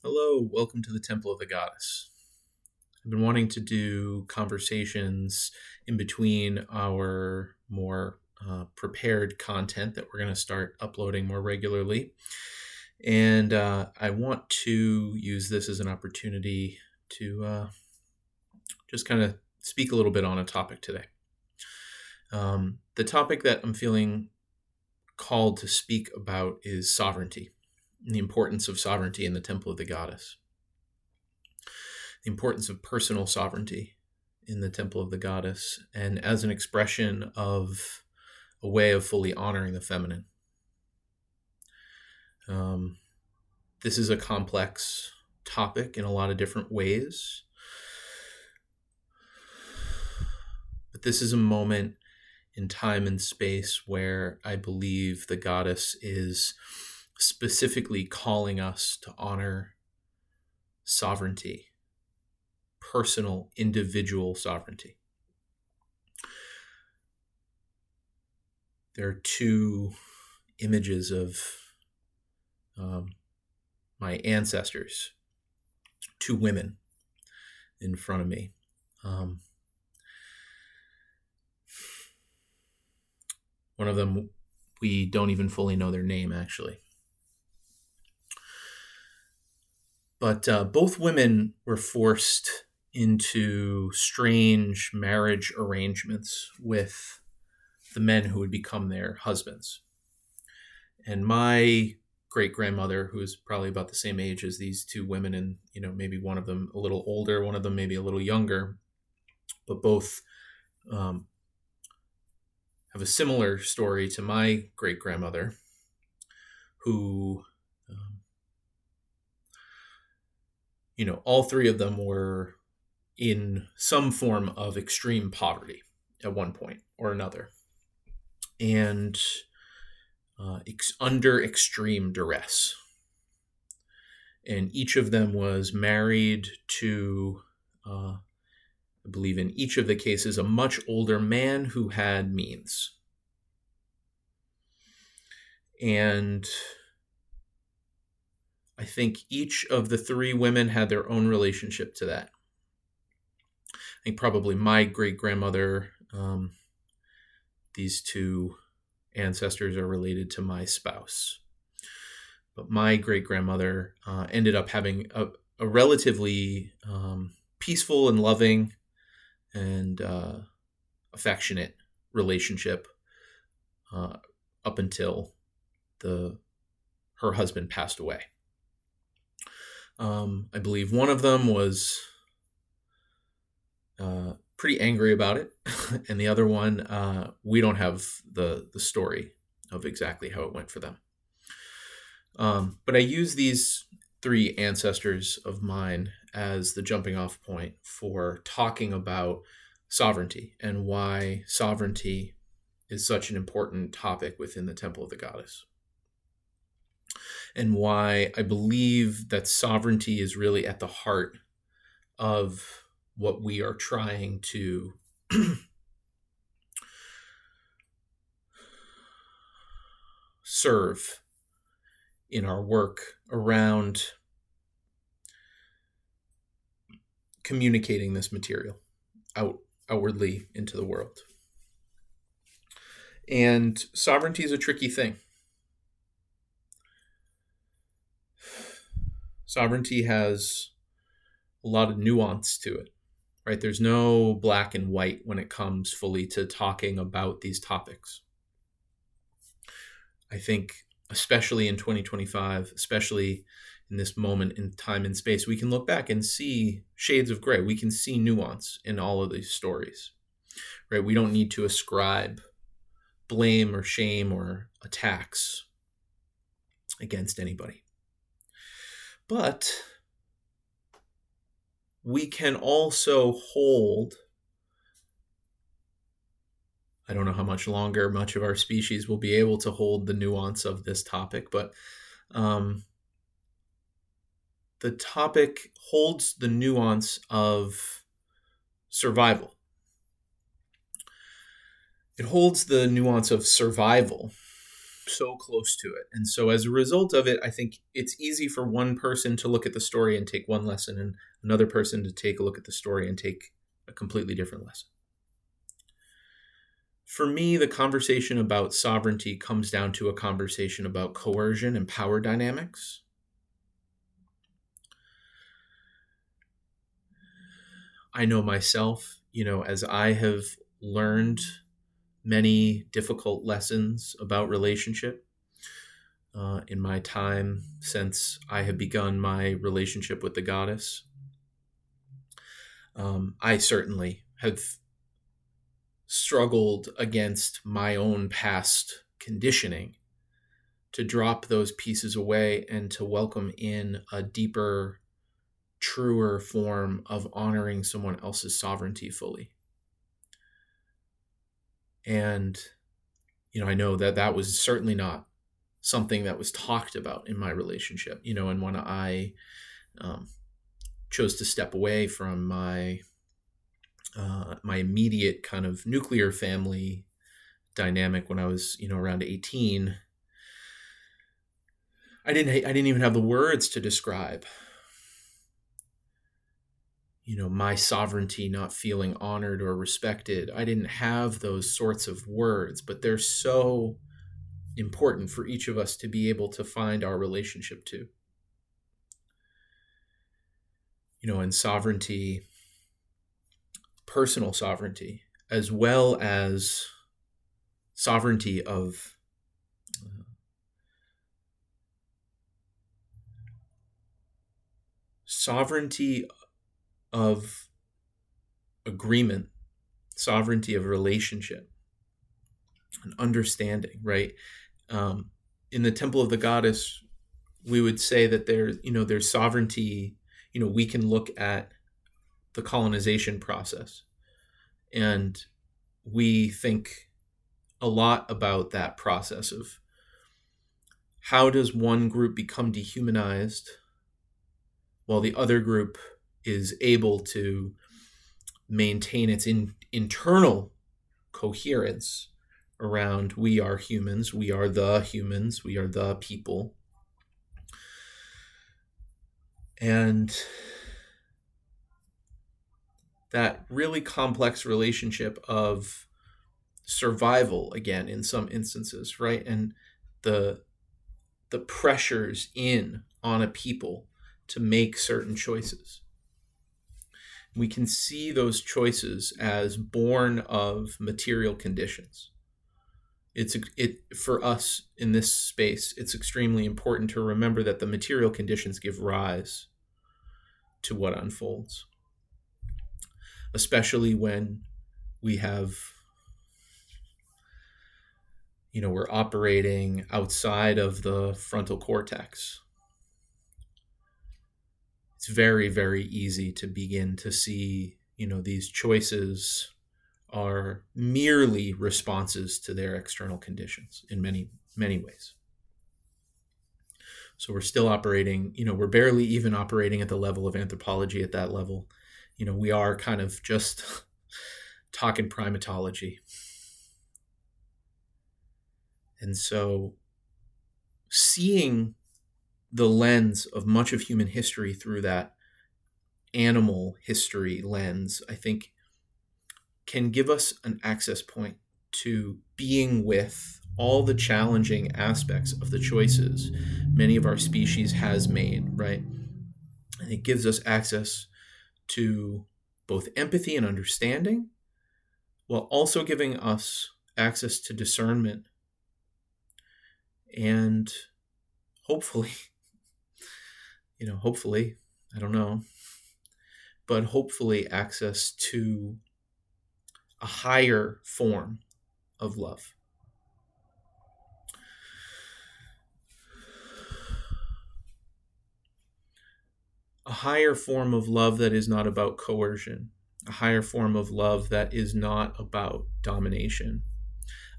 Hello, welcome to the Temple of the Goddess. I've been wanting to do conversations in between our more prepared content that we're going to start uploading more regularly. And I want to use this as an opportunity to just kind of speak a little bit on a topic today. The topic that I'm feeling called to speak about is sovereignty, and the importance of sovereignty in the Temple of the Goddess. The importance of personal sovereignty in the Temple of the Goddess, and as an expression of a way of fully honoring the feminine. This is a complex topic in a lot of different ways, but this is a moment in time and space where I believe the goddess is specifically calling us to honor sovereignty, personal, individual sovereignty. There are two images of my ancestors, two women in front of me. One of them, we don't even fully know their name, actually. But both women were forced into strange marriage arrangements with the men who would become their husbands. And my great-grandmother, who is probably about the same age as these two women, and maybe one of them a little older, one of them maybe a little younger, but both have a similar story to my great-grandmother, who all three of them were in some form of extreme poverty at one point or another, and under extreme duress. And each of them was married to, I believe in each of the cases, a much older man who had means. And I think each of the three women had their own relationship to that. I think probably my great-grandmother, these two ancestors are related to my spouse. But my great-grandmother ended up having a relatively peaceful and loving and affectionate relationship up until her husband passed away. I believe one of them was pretty angry about it, and the other one, we don't have the story of exactly how it went for them. But I use these three ancestors of mine as the jumping off point for talking about sovereignty and why sovereignty is such an important topic within the Temple of the Goddess. And why I believe that sovereignty is really at the heart of what we are trying to serve in our work around communicating this material outwardly into the world. And sovereignty is a tricky thing. Sovereignty has a lot of nuance to it, right? There's no black and white when it comes fully to talking about these topics. I think, especially in 2025, especially in this moment in time and space, we can look back and see shades of gray. We can see nuance in all of these stories, right? We don't need to ascribe blame or shame or attacks against anybody. But we can also hold, I don't know how much longer much of our species will be able to hold the nuance of this topic, but the topic holds the nuance of survival. It holds the nuance of survival so close to it. And so as a result of it, I think it's easy for one person to look at the story and take one lesson, and another person to take a look at the story and take a completely different lesson. For me, the conversation about sovereignty comes down to a conversation about coercion and power dynamics. I know myself, as I have learned many difficult lessons about relationship in my time since I have begun my relationship with the goddess. I certainly have struggled against my own past conditioning to drop those pieces away and to welcome in a deeper, truer form of honoring someone else's sovereignty fully. And, I know that was certainly not something that was talked about in my relationship, and when I chose to step away from my immediate kind of nuclear family dynamic when I was, around 18, I didn't even have the words to describe, my sovereignty not feeling honored or respected. I didn't have those sorts of words, but they're so important for each of us to be able to find our relationship to. And sovereignty, personal sovereignty, as well as sovereignty of agreement, sovereignty of relationship, and understanding, right? In the Temple of the Goddess, we would say that there's sovereignty. We can look at the colonization process, and we think a lot about that process of how does one group become dehumanized while the other group is able to maintain its internal coherence around we are humans, we are the people. And that really complex relationship of survival, again, in some instances, right? And the pressures on a people to make certain choices. We can see those choices as born of material conditions. For us in this space, it's extremely important to remember that the material conditions give rise to what unfolds, especially when we have, we're operating outside of the frontal cortex. It's very, very easy to begin to see, these choices are merely responses to their external conditions in many, many ways. So we're still operating, we're barely even operating at the level of anthropology at that level. We are kind of just talking primatology. And so seeing the lens of much of human history through that animal history lens, I think, can give us an access point to being with all the challenging aspects of the choices many of our species has made, right? And it gives us access to both empathy and understanding, while also giving us access to discernment and hopefully, I don't know, but hopefully access to a higher form of love. A higher form of love that is not about coercion, a higher form of love that is not about domination,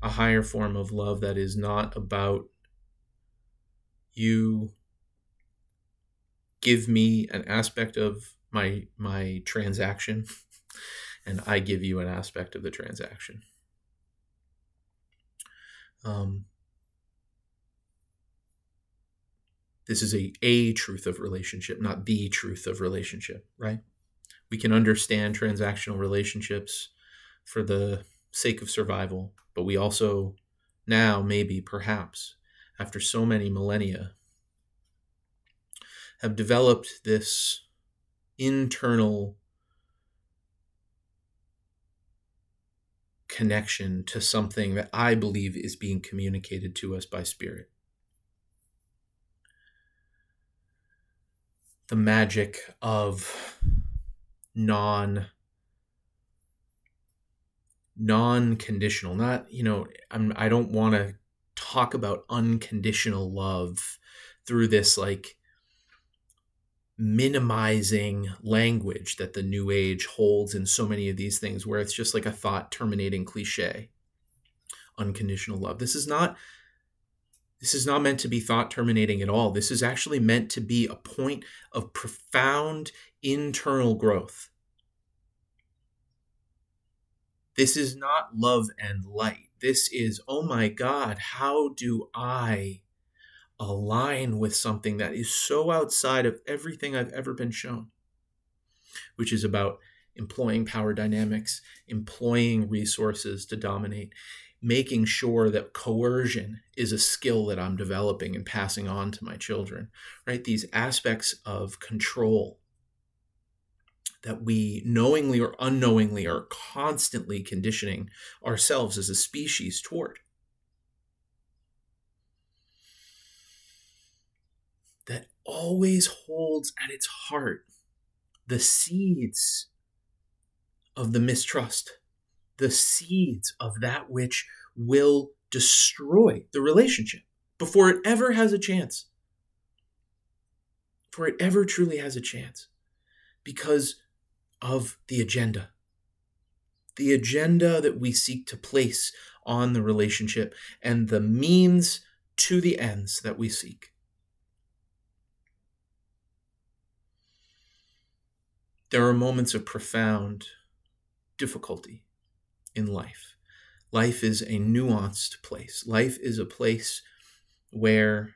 a higher form of love that is not about you give me an aspect of my transaction and I give you an aspect of the transaction. This is a truth of relationship, not the truth of relationship, right? We can understand transactional relationships for the sake of survival, but we also now, maybe, perhaps, after so many millennia, have developed this internal connection to something that I believe is being communicated to us by Spirit. The magic of non-conditional, not, I don't want to talk about unconditional love through this like minimizing language that the New Age holds in so many of these things, where it's just like a thought terminating cliche. Unconditional love. This is not meant to be thought terminating at all. This is actually meant to be a point of profound internal growth. This is not love and light. This is, oh my God, how do I align with something that is so outside of everything I've ever been shown, which is about employing power dynamics, employing resources to dominate, making sure that coercion is a skill that I'm developing and passing on to my children, right? These aspects of control that we knowingly or unknowingly are constantly conditioning ourselves as a species toward. That always holds at its heart the seeds of the mistrust, the seeds of that which will destroy the relationship before it ever has a chance, before it ever truly has a chance, because of the agenda that we seek to place on the relationship and the means to the ends that we seek. There are moments of profound difficulty in life. Life is a nuanced place. Life is a place where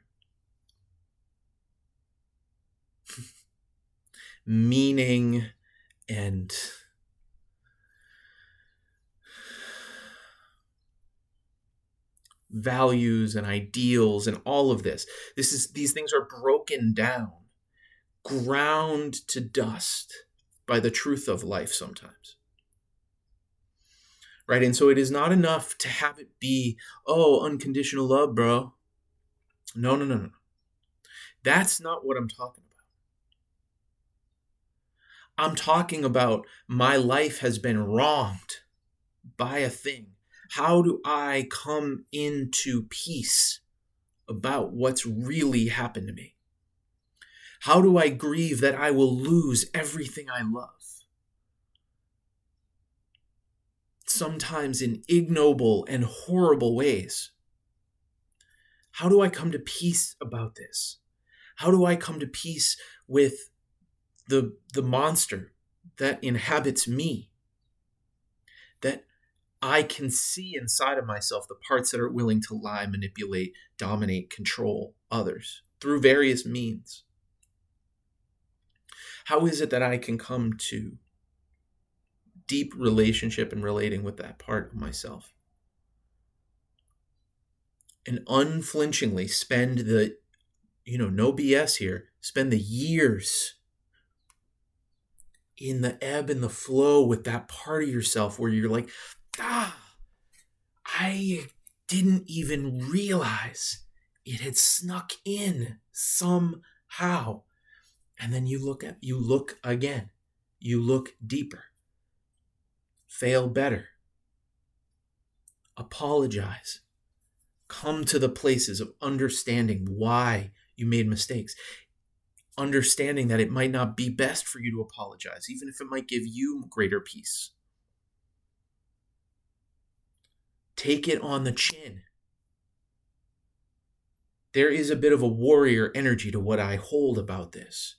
meaning and values and ideals and all of these things are broken down, ground to dust by the truth of life sometimes. Right? And so it is not enough to have it be, oh, unconditional love, bro. No. That's not what I'm talking about. I'm talking about my life has been wronged by a thing. How do I come into peace about what's really happened to me? How do I grieve that I will lose everything I love? Sometimes in ignoble and horrible ways. How do I come to peace about this? How do I come to peace with the monster that inhabits me? That I can see inside of myself the parts that are willing to lie, manipulate, dominate, control others through various means. How is it that I can come to deep relationship and relating with that part of myself and unflinchingly spend the, no BS here, spend the years in the ebb and the flow with that part of yourself where you're like, I didn't even realize it had snuck in somehow. And then you look again, you look deeper, fail better, apologize, come to the places of understanding why you made mistakes, understanding that it might not be best for you to apologize, even if it might give you greater peace. Take it on the chin. There is a bit of a warrior energy to what I hold about this,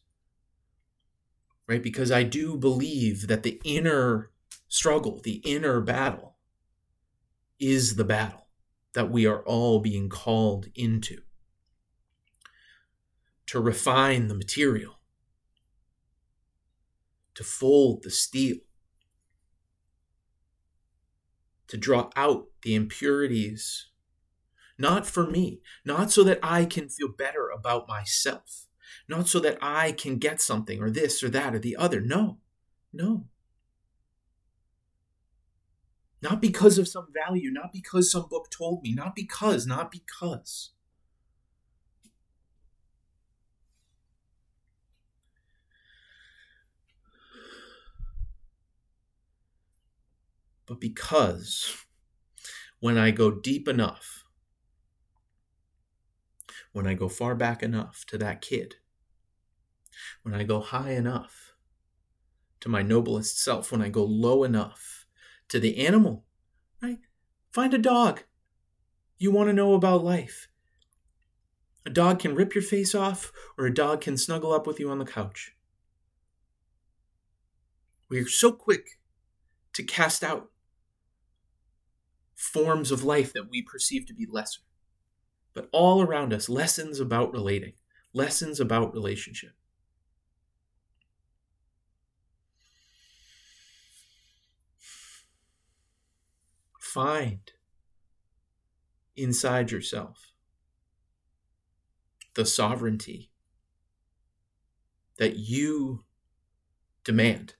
right? Because I do believe that the inner struggle, the inner battle, is the battle that we are all being called into. to refine the material, to fold the steel, to draw out the impurities, not for me, not so that I can feel better about myself, not so that I can get something or this or that or the other. No. Not because of some value, not because some book told me, not because. But because when I go deep enough, when I go far back enough to that kid, when I go high enough to my noblest self, when I go low enough to the animal, right? Find a dog. You want to know about life. A dog can rip your face off, or a dog can snuggle up with you on the couch. We are so quick to cast out forms of life that we perceive to be lesser. But all around us, lessons about relating, lessons about relationship. Find inside yourself the sovereignty that you demand.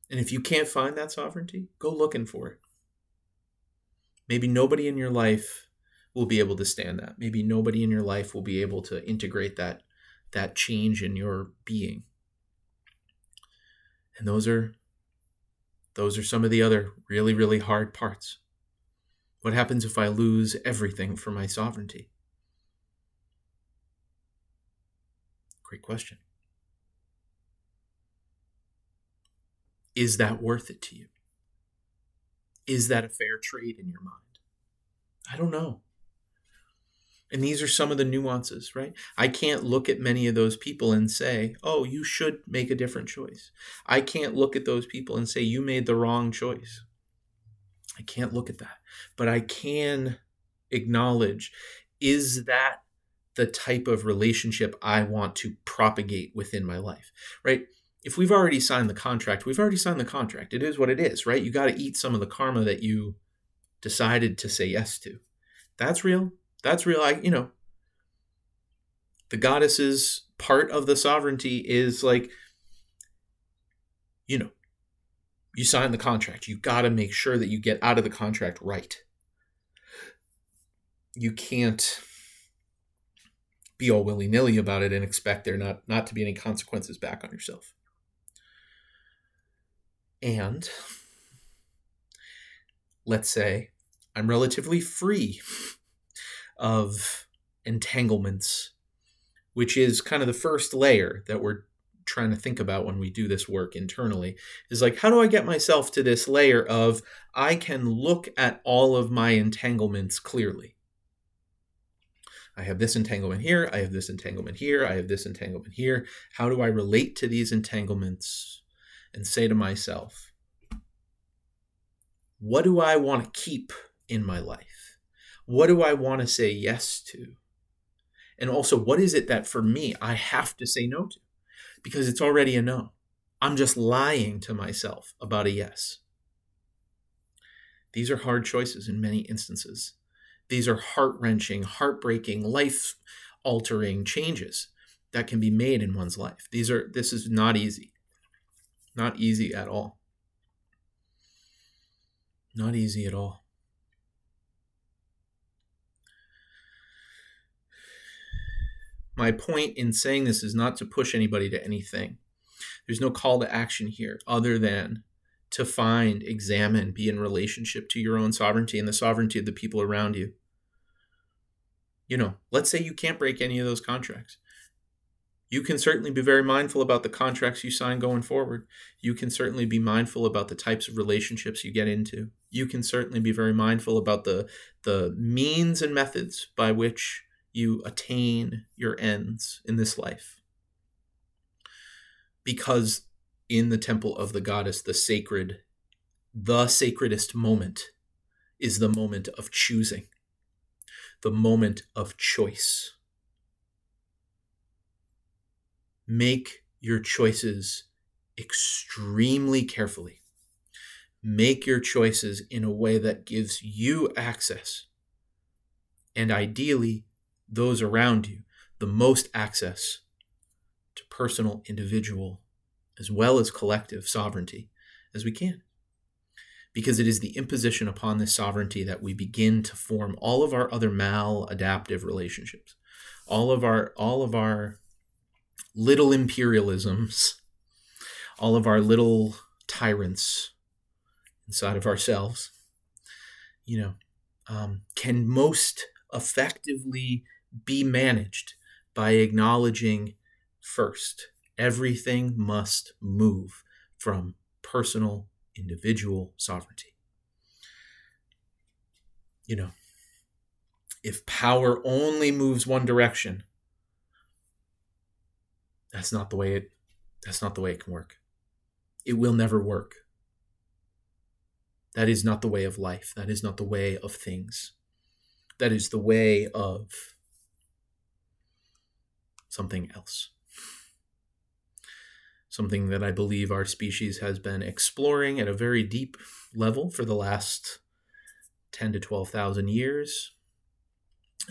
And if you can't find that sovereignty, go looking for it. Maybe nobody in your life will be able to stand that. Maybe nobody in your life will be able to integrate that change in your being. And those are some of the other really, really hard parts. What happens if I lose everything for my sovereignty? Great question. Is that worth it to you? Is that a fair trade in your mind? I don't know. And these are some of the nuances, right? I can't look at many of those people and say, oh, you should make a different choice. I can't look at those people and say, you made the wrong choice. I can't look at that. But I can acknowledge, is that the type of relationship I want to propagate within my life, right? If we've already signed the contract, we've already signed the contract. It is what it is, right? You got to eat some of the karma that you decided to say yes to. That's real. That's real. The goddess's part of the sovereignty is like, you sign the contract. You got to make sure that you get out of the contract right. You can't be all willy-nilly about it and expect there not to be any consequences back on yourself. And let's say I'm relatively free of entanglements, which is kind of the first layer that we're trying to think about when we do this work internally, is like, how do I get myself to this layer of I can look at all of my entanglements clearly? I have this entanglement here. I have this entanglement here. I have this entanglement here. How do I relate to these entanglements and say to myself, what do I want to keep in my life? What do I want to say yes to? And also, what is it that for me I have to say no to? Because it's already a no. I'm just lying to myself about a yes. These are hard choices in many instances. These are heart-wrenching, heartbreaking, life-altering changes that can be made in one's life. This is not easy. Not easy at all. Not easy at all. My point in saying this is not to push anybody to anything. There's no call to action here other than to find, examine, be in relationship to your own sovereignty and the sovereignty of the people around you. Let's say you can't break any of those contracts. You can certainly be very mindful about the contracts you sign going forward. You can certainly be mindful about the types of relationships you get into. You can certainly be very mindful about the means and methods by which you attain your ends in this life. Because in the temple of the goddess, the sacredest moment is the moment of choosing, the moment of choice. Make your choices extremely carefully. Make your choices in a way that gives you access, and ideally those around you, the most access to personal, individual, as well as collective sovereignty as we can. Because it is the imposition upon this sovereignty that we begin to form all of our other maladaptive relationships, all of our little imperialisms, all of our little tyrants inside of ourselves, can most effectively be managed by acknowledging first, everything must move from personal, individual sovereignty. If power only moves one direction, that's not the way it can work. It will never work. That is not the way of life. That is not the way of things. That is the way of something else. Something that I believe our species has been exploring at a very deep level for the last 10 to 12,000 years,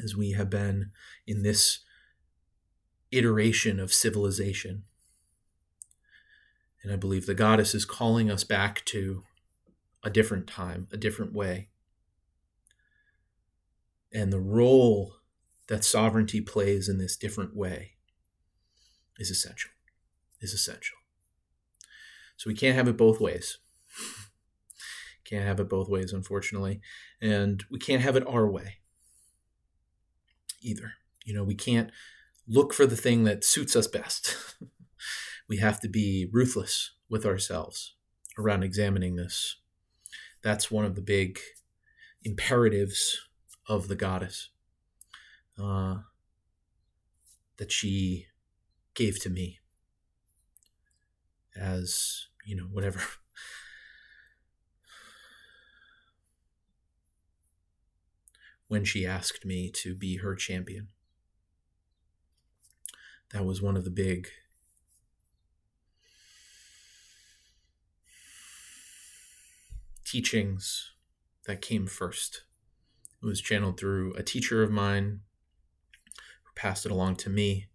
as we have been in this iteration of civilization. And I believe the goddess is calling us back to a different time, a different way. And the role that sovereignty plays in this different way is essential. So we can't have it both ways. Can't have it both ways, unfortunately. And we can't have it our way either. We can't look for the thing that suits us best. We have to be ruthless with ourselves around examining this. That's one of the big imperatives of the goddess that she gave to me as, whatever. When she asked me to be her champion. That was one of the big teachings that came first. It was channeled through a teacher of mine who passed it along to me,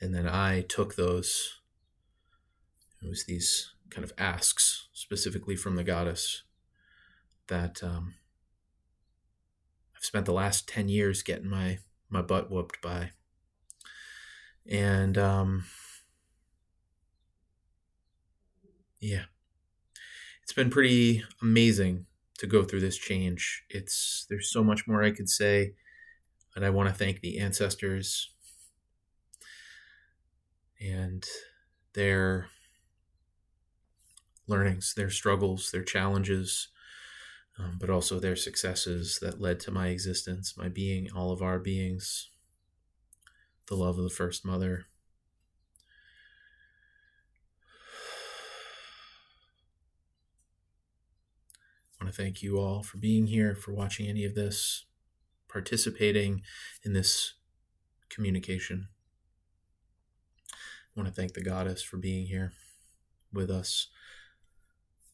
and then I took those. It was these kind of asks specifically from the goddess that I've spent the last 10 years getting my butt whooped by. And it's been pretty amazing to go through this change. There's so much more I could say, and I want to thank the ancestors and their learnings, their struggles, their challenges, but also their successes that led to my existence, my being, all of our beings, the love of the First Mother. I want to thank you all for being here, for watching any of this, participating in this communication. I want to thank the goddess for being here with us,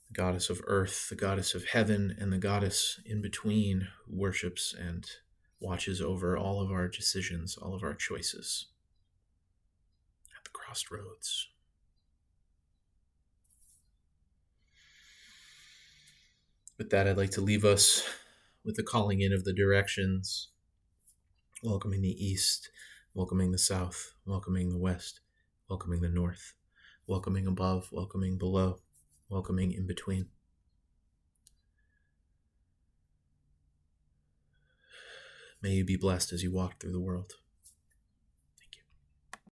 the goddess of earth, the goddess of heaven, and the goddess in between who worships and watches over all of our decisions, all of our choices at the crossroads. With that, I'd like to leave us with the calling in of the directions, welcoming the east, welcoming the south, welcoming the west, welcoming the north, welcoming above, welcoming below, welcoming in between. May you be blessed as you walk through the world.